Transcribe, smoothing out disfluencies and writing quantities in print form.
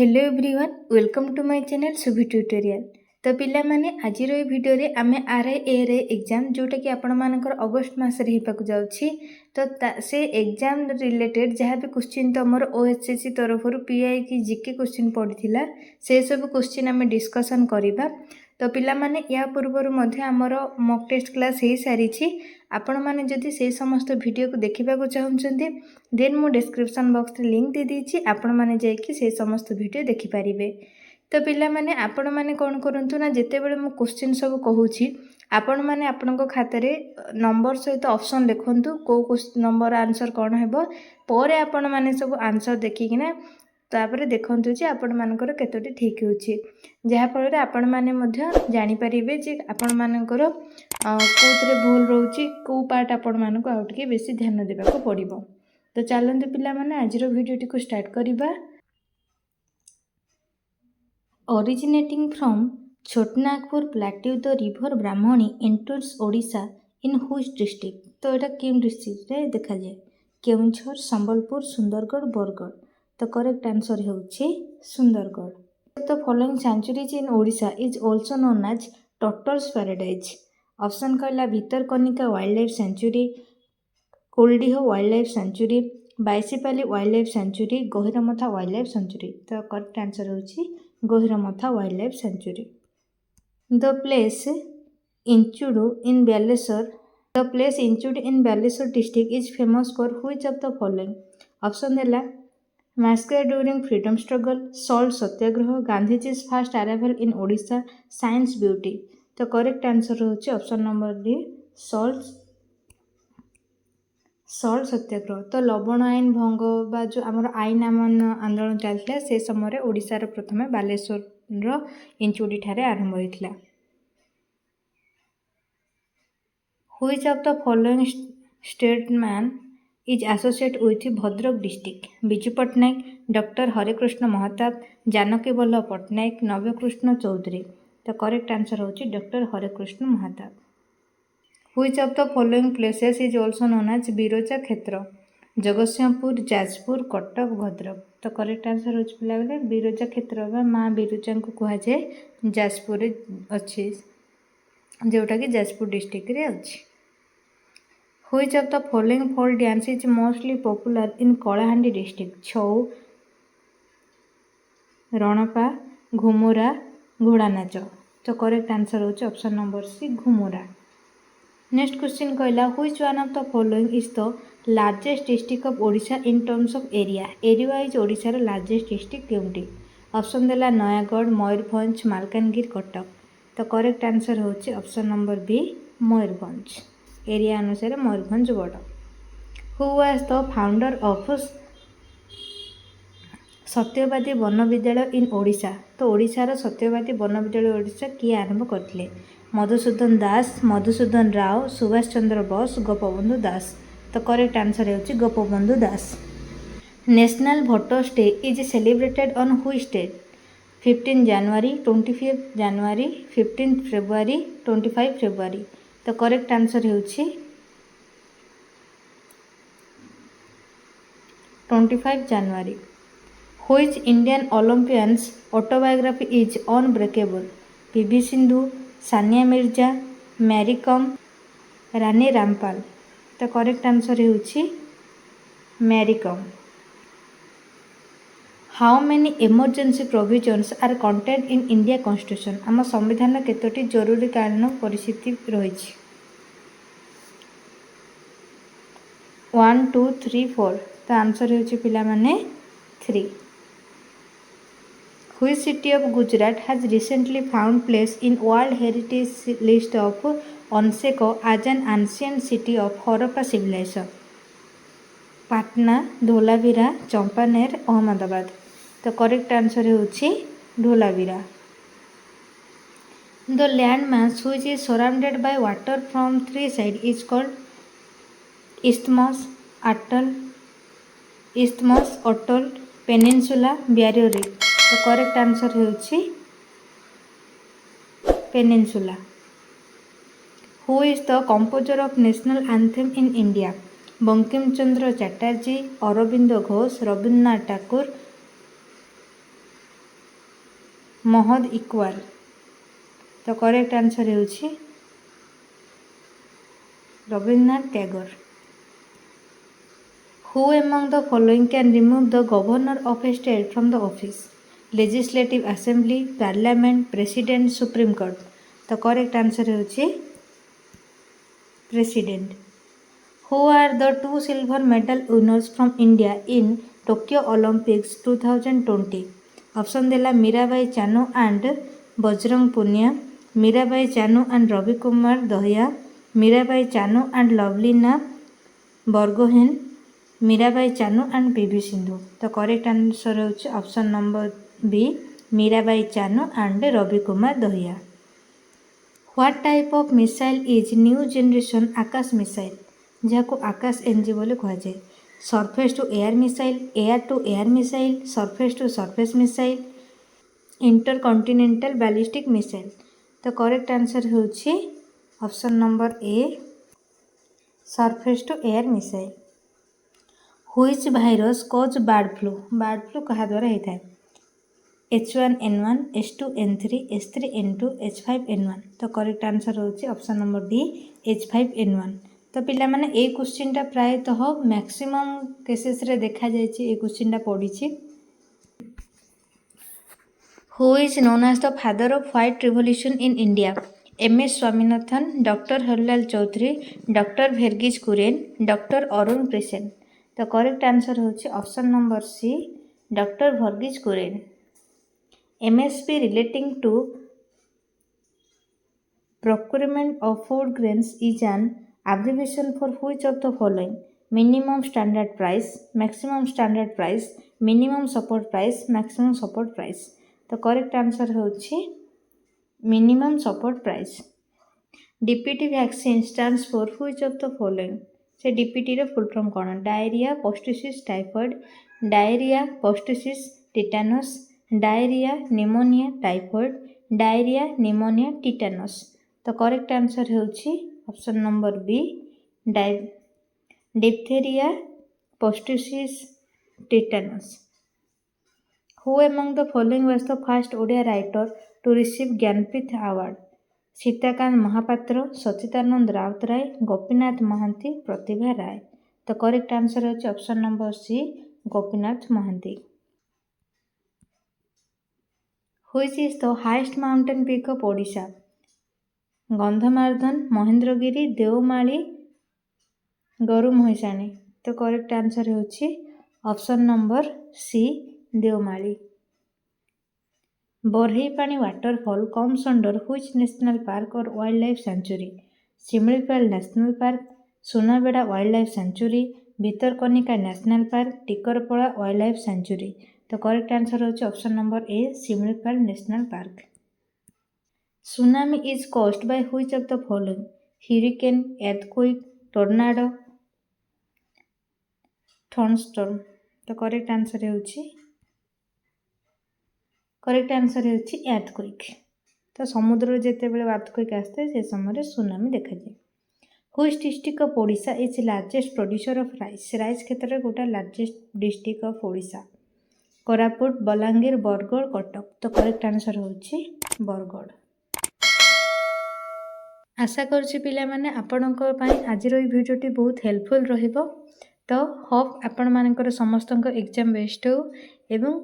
Hello everyone welcome to my channel Subhi tutorial. तो पिला माने आज भिडियो रे आमे आरआई एग्जाम जोटा कि आपण मानकर अगस्त मास रे हेपाकु जाउछि। तो से एग्जाम रिलेटेड जहाँ भी क्वेश्चन तुमर ओएचएससी तरफ पीआई की जीके क्वेश्चन पड़ीथिला से सब क्वेश्चन आमे डिस्कशन करिबा। तो पिला माने या पूर्वर मध्य आमर मॉक टेस्ट क्लास हो सारी आपण माने जदि से समस्त वीडियो को देखा चाहते देन मु डिस्क्रिप्शन बॉक्स रे लिंक दे देछि आपण माने जाइकि से समस्त वीडियो देखि पारिबे। तो पिला माने आपण माने कोन करंतु ना जेते बेले मु क्वेश्चन सब कहूछि आपण माने आपनको खातारे नंबर सहित ऑप्शन लिखंतु को नंबर आंसर कोन हेबो परे आपण माने सब आंसर देखिकिना तापर देखंतु जे आपण मानकर केतोटी ठीक होछि जहा फल आपण माने मध्य जानि परिबे जे आपण मानकर कोथरे भूल रहउछि को पार्ट आपण मानको आउट के बेसी ध्यान देबाको पड़िबो। तो चलंतु पिला माने आजिरो वीडियोटी को स्टार्ट करिबा। Originating from Chotnagpur plateau, the river Brahmani enters Odisha in which district? तो एटा केम डिस्ट्रिक्ट रे देखा जाए केउंझर संबलपुर सुंदरगढ़ बरगढ़। तो करेक्ट आंसर होछि सुंदरगढ़। तो following sanctuaries in Odisha is also known as turtles paradise. Option कहला Bhitarkanika wildlife sanctuary, Kuldiha wildlife sanctuary, Baisipali wildlife sanctuary, Gahirmatha wildlife sanctuary. तो correct answer होछि Gahirmatha wildlife sanctuary. The place Inchudi in Baleswar district is famous for which of the following? Option देला massacre during freedom struggle, salt satyagraha, Gandhiji's first arrival in Odisha, scenic beauty. तो correct answer होछि option number D salt satyagraha. तो लवण आईन भंग बा जो आमर आईन आंदोलन चलता से समय ओडिशार प्रथमे बालेश्वर इंचुडी ठारे आरंभ होइथिला। Which of the following statesman is associate with Bhadrak district? Biju Patnaik, doctor Harekrushna Mahtab, Janaki Ballabh Patnaik, Nabakrushna Choudhury. तो करेक्ट आंसर होछि doctor Harekrushna Mahtab. Which of the following places is also known as Biraja Kshetra? Jagatsinghpur, Jajpur, Cuttack, Bhadrak. तो करेक्ट आंसर होछि पिला बेले बिरोजा क्षेत्र बा माँ बिरोजा को कहा जाए जाजपुर अच्छी जोटा कि जाजपुर डिस्ट्रिक्ट रे अच्छी। Which of the following folk dance is mostly popular in Kalahandi district? Chhau, Ranapa, Ghumura, Ghoda Nacha. तो करेक्ट आंसर होछि option number C Ghumura. Next question कहला which one of the following is the largest district of Odisha in terms of area? Area wise ओडिशार largest district केउंटी? Option देला नयागढ़, मयूरभंज, मालकानगिरी, कटक। तो correct answer होछि option number B Mayurbhanj. Area अनुसार मयूरभंज बड़। Who was the founder of सत्यवादी one विद्यालय इन ओडिशा? तो ओडिशार सत्यवादी वन विद्यालय ओडिशा किए आरंभ करथिले? मधुसूदन दास, मधुसूदन राव, सुभाष चंद्र बोस, गोपबंधु दास। तो करेक्ट आंसर होछि Gopabandhu Das. National voters day is celebrated on which date? 15 January, 25 January, 15 February, 25 February. तो करेक्ट आंसर होछि 25 January. Which Indian Olympians autobiography is unbreakable? P V Sindhu, Sania Mirza, Mary Kom, Rani Rampal. तो करेक्ट आंसर होछि Mary Kom. How many emergency provisions are contained in India constitution? आम संविधान केतोटी जरूरीकालीन परिस्थिति रही? 1, 2, 3, 4। तो answer होछि पिला माने 3। Which city of Gujarat has recently found place in World Heritage List of UNESCO as an ancient city of Harappa civilization? Patna, Dholavira, Champaner, Ahmedabad. तो correct answer होछि Dholavira. The landmass which is surrounded by water from 3 sides is called isthmus, atoll, peninsula, barrier reef। तो correct answer होछि peninsula. Who is the composer of national anthem in India? Bankim Chandra Chatterjee, Arvind Ghosh, Rabindranath Thakur, Mohammad Iqbal. तो correct answer ହେଉଛି Rabindranath Tagore. Who among the following can remove the governor of a state from the office? Legislative assembly, parliament, president, supreme court. तो correct answer ହେଉଛି president. Who are the 2 silver medal winners from India in Tokyo Olympics 2020? Option देला Mirabai Chanu and Bajrang Punia, Mirabai Chanu and Ravi Kumar Dahiya, Mirabai Chanu and Lovlina Borgohain, Mirabai Chanu and P V Sindhu. तो correct answer होछि option number B, Mirabai Chanu and Ravi Kumar Dahiya. What type of missile is new generation Akash missile? जहाँ Akash N G बोले कहुए। Surface to air missile, air to air missile, surface to surface missile, intercontinental ballistic missile. तो correct answer होछि option number A, surface to air missile. Which virus cause bird flu? Bird flu कहा द्वारा होता है? H1N1, H2N3, H3N2, H5N1। तो correct answer होछि option number D, H5N1। तो पिला माने ए क्वेश्चनटा प्रायतः मैक्सिमम केसेस रे देखा जायछि, ए क्वेश्चनटा पढ़िछि। Who is known as the father of white revolution in India? MS Swaminathan, doctor Harlal Choudhary, doctor Verghese Kurien, doctor Arun प्रेसेन। तो करेक्ट आंसर होछि option number C, doctor Verghese Kurien. MSP relating to procurement of food grains is an abbreviation for which of the following? Minimum standard price, maximum standard price, minimum support price, maximum support price। तो correct answer होछि minimum support price। DPT vaccine stands for which of the following? से DPT रे full form कौन? Diarrhoea, pertussis typhoid, diarrhoea, pertussis tetanus, diarrhoea, pneumonia typhoid, diarrhoea, pneumonia tetanus. तो correct answer होछि option number B, diphtheria, pertussis tetanus. Who among the following was the first Odia writer to receive Jnanpith award? Sitakant Mahapatra, Sachidananda Routray, Gopinath Mohanty, Pratibha Ray. तो correct answer होछि option number C, Gopinath Mohanty. Which is the highest mountain peak of Odisha? Gandhamardan, Mahendragiri, Devmali, गरुमहिषाणी। तो correct answer होछि option number C, Deomali. Barehipani waterfall comes under which national park और wildlife sanctuary? Similipal national park, Sunabeda wildlife sanctuary, Bhitarkanika national park, Tikarpada wildlife sanctuary. तो correct answer होछि option number A, Similipal national park. Tsunami is caused by which of the following? Hurricane, earthquake, tornado, thunderstorm. तो correct answer होछि earthquake. तो समुद्र जेतेबेले एर्थक्वेक आसते से समय tsunami देखा जाए। Which district of Odisha is largest producer of rice? Rice क्षेत्र में गोटा largest district of Odisha? Koraput, Balangir, Bargarh, Cuttack. तो करेक्ट आंसर होछि बरगढ़। आशा करुछि पिला माने आपणक पई आजिर ई भिडियोटी बहुत हेल्पफुल रहिबो। तो होप आपण मानकर समस्तक एग्जाम बेस्ट हो एवं